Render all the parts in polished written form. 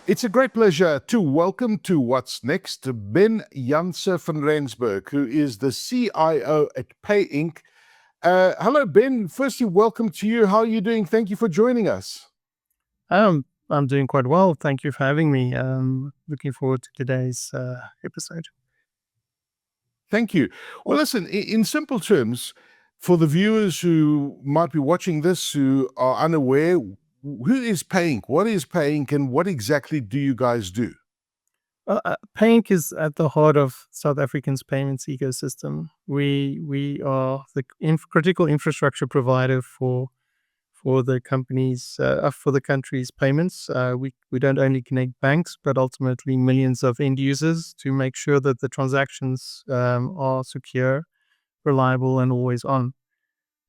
It's a great pleasure to welcome to What's Next Janse van Rensburg, who is the CIO at PayInc. Hello, Ben. Firstly, welcome to you. How are you doing? Thank you for joining us. I'm doing quite well. Thank you for having me. Looking forward to today's episode. Thank you. Well, listen, in simple terms, for the viewers who might be watching this who are unaware, who is PayInc? What is PayInc and what exactly do you guys do? PayInc is at the heart of South Africa's payments ecosystem. We are the critical infrastructure provider for the country's payments. We don't only connect banks, but ultimately millions of end users to make sure that the transactions are secure, reliable, and always on.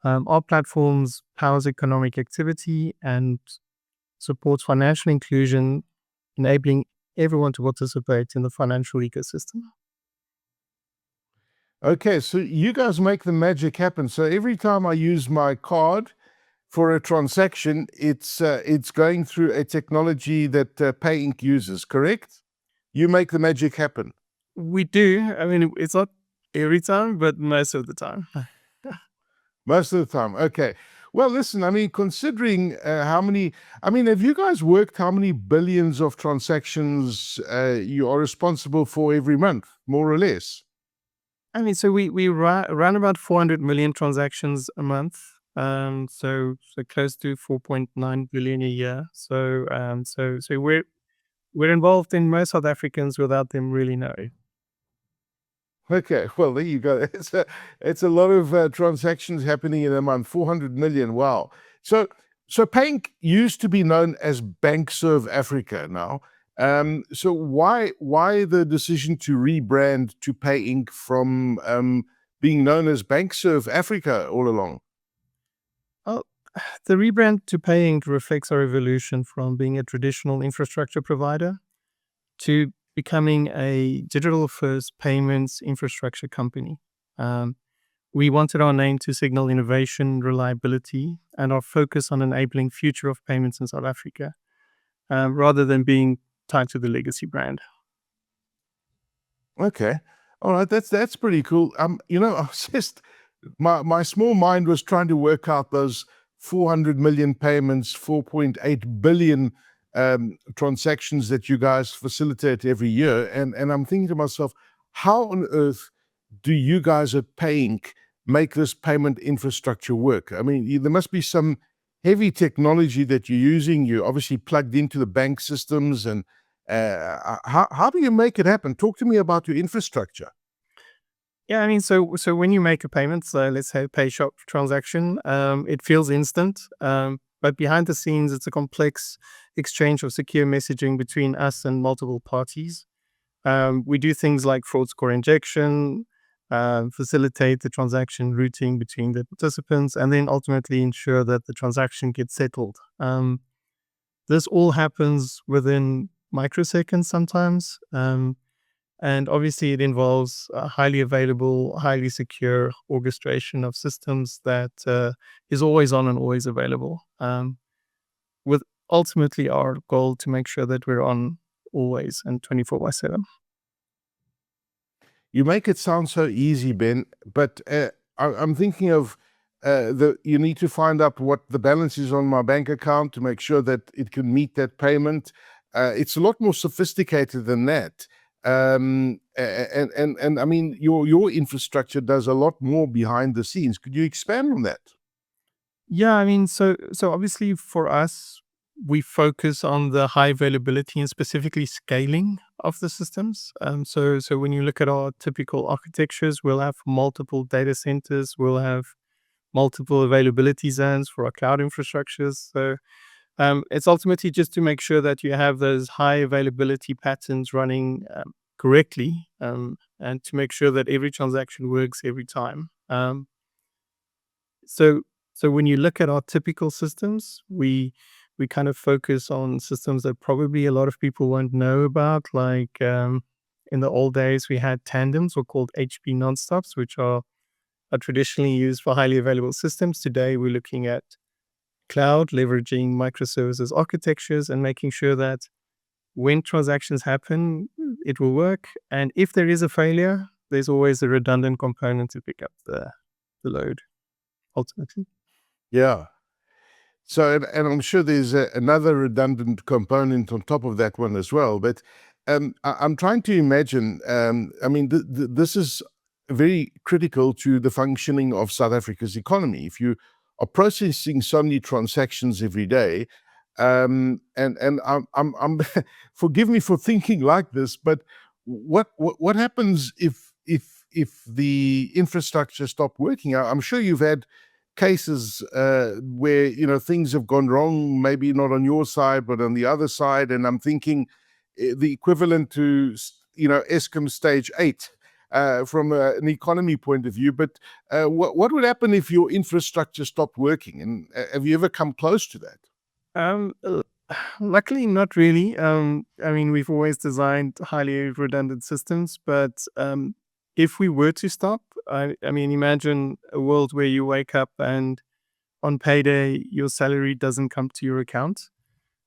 Our platforms powers economic activity and supports financial inclusion, enabling everyone to participate in the financial ecosystem. Okay, so you guys make the magic happen. So every time I use my card for a transaction, it's going through a technology that PayInc uses, correct? You make the magic happen. We do. I mean, it's not every time, but most of the time. Most of the time. Okay. Well, listen, I mean, considering have you guys worked how many billions of transactions you are responsible for every month, more or less? I mean, so we run about 400 million transactions a month. So close to 4.9 billion a year. So we're involved in most South Africans without them really knowing. Okay, well, there you go. It's a lot of transactions happening in a month, 400 million. Wow. So PayInc used to be known as BankservAfrica now. So why the decision to rebrand to PayInc from being known as BankservAfrica all along? Oh, the rebrand to PayInc reflects our evolution from being a traditional infrastructure provider to becoming a digital-first payments infrastructure company. Um, we wanted our name to signal innovation, reliability, and our focus on enabling future of payments in South Africa, rather than being tied to the legacy brand. Okay. All right, that's pretty cool. I was just my small mind was trying to work out those 400 million payments, 4.8 billion transactions that you guys facilitate every year, and I'm thinking to myself, how on earth do you guys at PayInc make this payment infrastructure work? I mean, there must be some heavy technology that you're using. You're obviously plugged into the bank systems, and how do you make it happen? Talk to me about your infrastructure. Yeah, I mean, so when you make a payment, so let's say a pay shop transaction, it feels instant, but behind the scenes, it's a complex exchange of secure messaging between us and multiple parties. We do things like fraud score injection, facilitate the transaction routing between the participants, and then ultimately ensure that the transaction gets settled. This all happens within microseconds sometimes. And obviously, it involves a highly available, highly secure orchestration of systems that is always on and always available. With ultimately our goal to make sure that we're on always and 24/7. You make it sound so easy, Ben, but I'm thinking of you need to find out what the balance is on my bank account to make sure that it can meet that payment. It's a lot more sophisticated than that. And I mean, your infrastructure does a lot more behind the scenes. Could you expand on that? Yeah, I mean, so obviously for us, we focus on the high availability and specifically scaling of the systems. So when you look at our typical architectures, we'll have multiple data centers, we'll have multiple availability zones for our cloud infrastructures. So it's ultimately just to make sure that you have those high availability patterns running correctly, and to make sure that every transaction works every time. So so when you look at our typical systems, we kind of focus on systems that probably a lot of people won't know about. Like in the old days, we had tandems or called HP nonstops, which are traditionally used for highly available systems. Today, we're looking at cloud, leveraging microservices architectures and making sure that when transactions happen, it will work. And if there is a failure, there's always a redundant component to pick up the load, ultimately. Yeah. So, and I'm sure there's another redundant component on top of that one as well. But I'm trying to imagine, I mean, this is very critical to the functioning of South Africa's economy. If you are processing so many transactions every day, and I'm forgive me for thinking like this, but what happens if the infrastructure stopped working? I'm sure you've had cases where things have gone wrong, maybe not on your side but on the other side, and I'm thinking the equivalent to Eskom stage 8 from an economy point of view. But what would happen if your infrastructure stopped working, and have you ever come close to that? Uh, Luckily, not really. I mean, we've always designed highly redundant systems, but if we were to stop, I mean, imagine a world where you wake up and on payday your salary doesn't come to your account,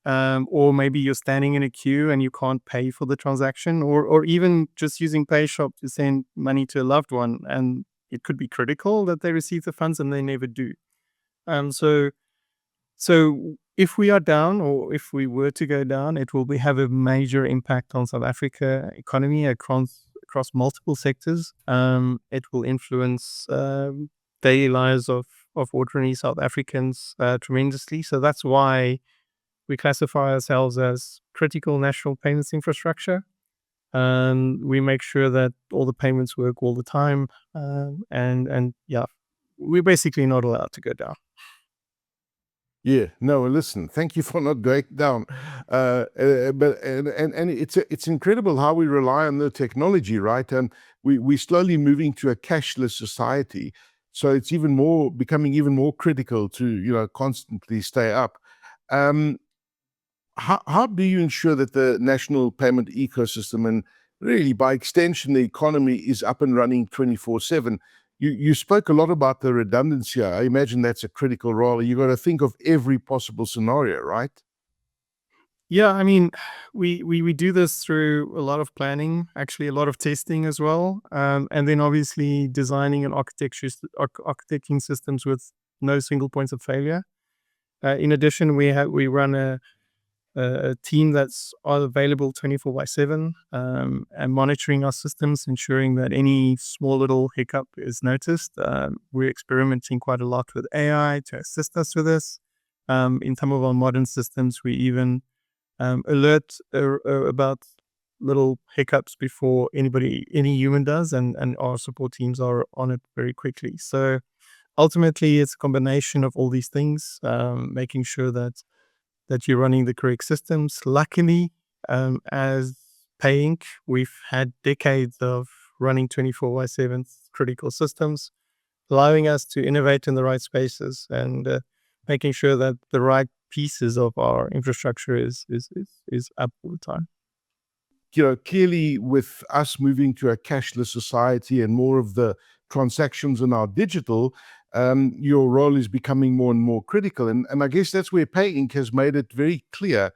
or maybe you're standing in a queue and you can't pay for the transaction, or even just using PayShop to send money to a loved one, and it could be critical that they receive the funds and they never do. So if we are down, or if we were to go down, it will have a major impact on South Africa economy across multiple sectors. It will influence daily lives of ordinary South Africans tremendously. So that's why we classify ourselves as critical national payments infrastructure. We make sure that all the payments work all the time, and yeah, we're basically not allowed to go down. Yeah, no, listen, thank you for not going down. But it's incredible how we rely on the technology, right? And we're slowly moving to a cashless society. So it's becoming even more critical to, constantly stay up. Um, how do you ensure that the national payment ecosystem, and really by extension the economy, is up and running 24/7? You spoke a lot about the redundancy. I imagine that's a critical role. You got to think of every possible scenario, right? Yeah, I mean, we do this through a lot of planning, actually a lot of testing as well, and then obviously designing and architecting systems with no single points of failure. In addition, we run a team that's all available 24/7, and monitoring our systems, ensuring that any small little hiccup is noticed. We're experimenting quite a lot with AI to assist us with this. In some of our modern systems, we even alert about little hiccups before any human does, and our support teams are on it very quickly. So ultimately, it's a combination of all these things, making sure that you're running the correct systems. Luckily, as PayInc, we've had decades of running 24/7 critical systems, allowing us to innovate in the right spaces, and making sure that the right pieces of our infrastructure is up all the time. Clearly with us moving to a cashless society and more of the transactions are now digital, your role is becoming more and more critical. And I guess that's where PayInc has made it very clear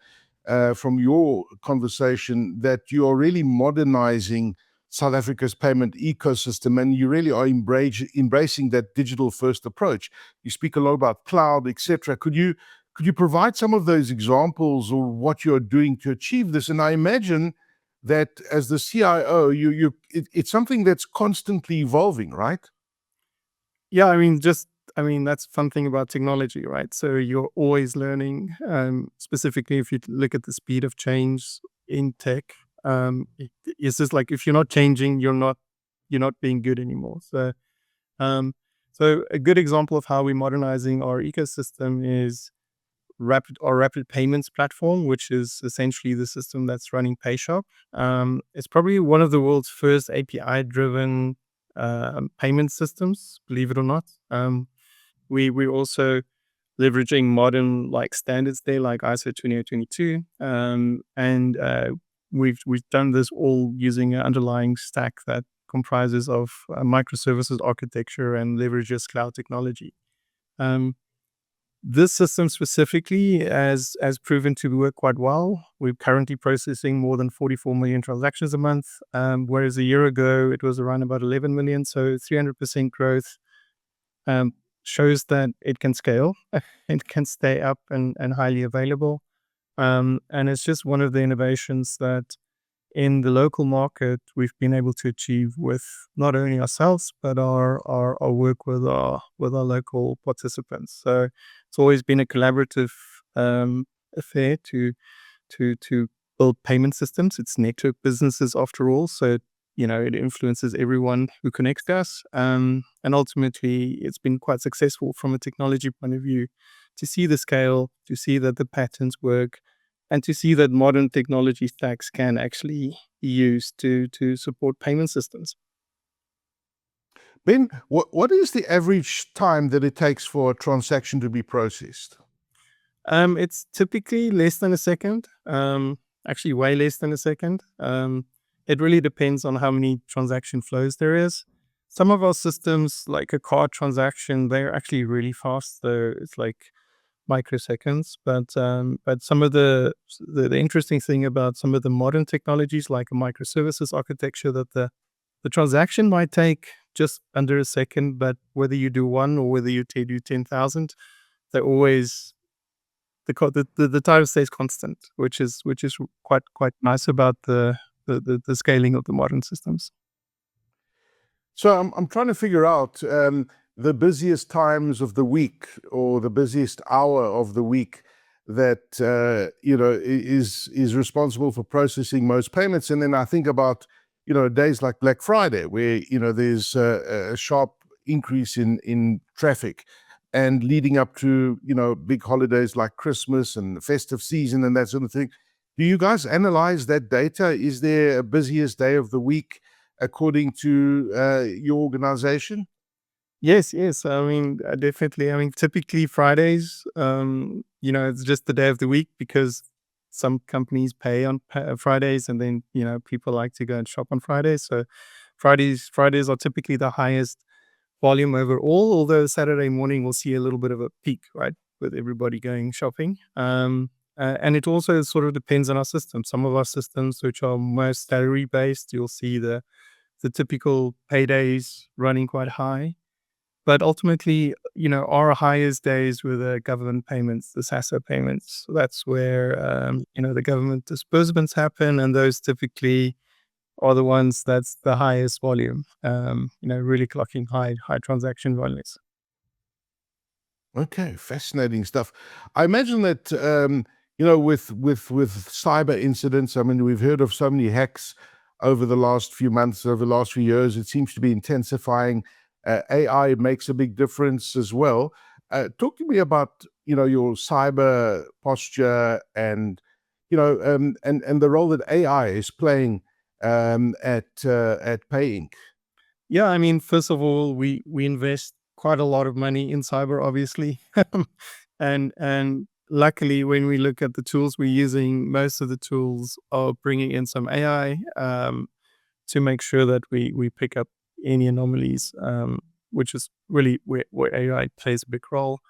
from your conversation that you are really modernizing South Africa's payment ecosystem, and you really are embracing that digital first approach. You speak a lot about cloud, etc. Could you provide some of those examples or what you're doing to achieve this? And I imagine that as the CIO, it's something that's constantly evolving, right? Yeah, I mean, that's fun thing about technology, right? So you're always learning. Specifically, if you look at the speed of change in tech, it's just like if you're not changing, you're not being good anymore. Um, so a good example of how we're modernizing our ecosystem is rapid payments platform, which is essentially the system that's running PayShop. It's probably one of the world's first API driven payment systems, believe it or not. We're also leveraging modern like standards there, like ISO 20022, and we've done this all using an underlying stack that comprises of microservices architecture and leverages cloud technology. Um, This system specifically has proven to work quite well. We're currently processing more than 44 million transactions a month, whereas a year ago it was around about 11 million. So 300% growth um, shows that it can scale, it can stay up and highly available. And it's just one of the innovations that in the local market we've been able to achieve with not only ourselves but our work with our local participants. So it's always been a collaborative affair to build payment systems. It's network businesses after all, so it influences everyone who connects to us. And ultimately, it's been quite successful from a technology point of view to see the scale, to see that the patterns work, and to see that modern technology stacks can actually be used to support payment systems. Ben, what is the average time that it takes for a transaction to be processed? It's typically less than a second. Actually, way less than a second. It really depends on how many transaction flows there is. Some of our systems, like a card transaction, they're actually really fast. So it's like microseconds. But some of the interesting thing about some of the modern technologies, like a microservices architecture, that the transaction might take just under a second, but whether you do one or whether you do 10,000, they're always the time stays constant, which is quite nice about the scaling of the modern systems. So I'm trying to figure out the busiest times of the week or the busiest hour of the week that is responsible for processing most payments, and then I think about days like Black Friday where there's a sharp increase in traffic, and leading up to big holidays like Christmas and festive season and that sort of thing. Do you guys analyze that data? Is there a busiest day of the week according to your organization? Yes, yes. I mean, definitely. I mean, typically Fridays, it's just the day of the week because some companies pay on Fridays, and then people like to go and shop on Fridays. So Fridays are typically the highest volume overall. Although Saturday morning we'll see a little bit of a peak, right, with everybody going shopping. And it also sort of depends on our system. Some of our systems, which are most salary based, you'll see the typical paydays running quite high. But ultimately, our highest days were the government payments, the SASSA payments. So that's where, the government disbursements happen. And those typically are the ones that's the highest volume, really clocking high transaction volumes. Okay, fascinating stuff. I imagine that with cyber incidents, I mean, we've heard of so many hacks over the last few months, over the last few years. It seems to be intensifying. AI makes a big difference as well. Talk to me about your cyber posture and and the role that AI is playing at PayInc. Yeah, I mean, first of all, we invest quite a lot of money in cyber, obviously, and luckily, when we look at the tools we're using, most of the tools are bringing in some AI to make sure that we pick up any anomalies, which is really where AI plays a big role.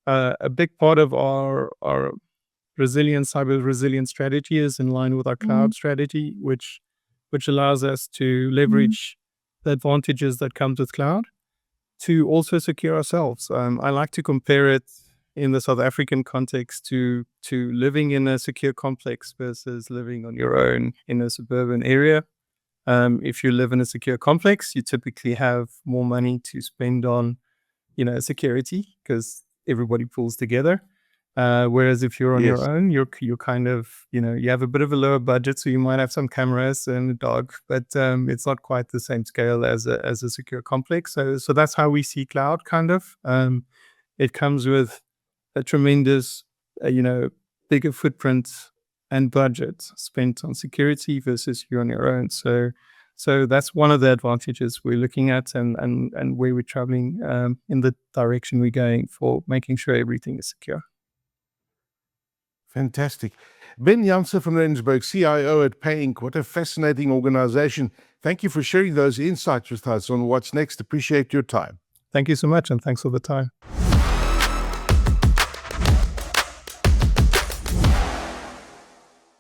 A big part of our cyber resilience strategy is in line with our cloud strategy, which allows us to leverage the advantages that comes with cloud to also secure ourselves. I like to compare it in the South African context to living in a secure complex versus living on your own in a suburban area. If you live in a secure complex, you typically have more money to spend on, security because everybody pulls together. Whereas if you're on your Yes. own, you're kind of, you have a bit of a lower budget, so you might have some cameras and a dog, but it's not quite the same scale as a secure complex. So that's how we see cloud kind of. It comes with a tremendous, bigger footprint and budget spent on security versus you're on your own. So that's one of the advantages we're looking at, and where we're traveling in the direction we're going for making sure everything is secure. Fantastic. Ben Janse van Rensburg, CIO at PayInc. What a fascinating organization. Thank you for sharing those insights with us on what's next. Appreciate your time. Thank you so much, and thanks for the time.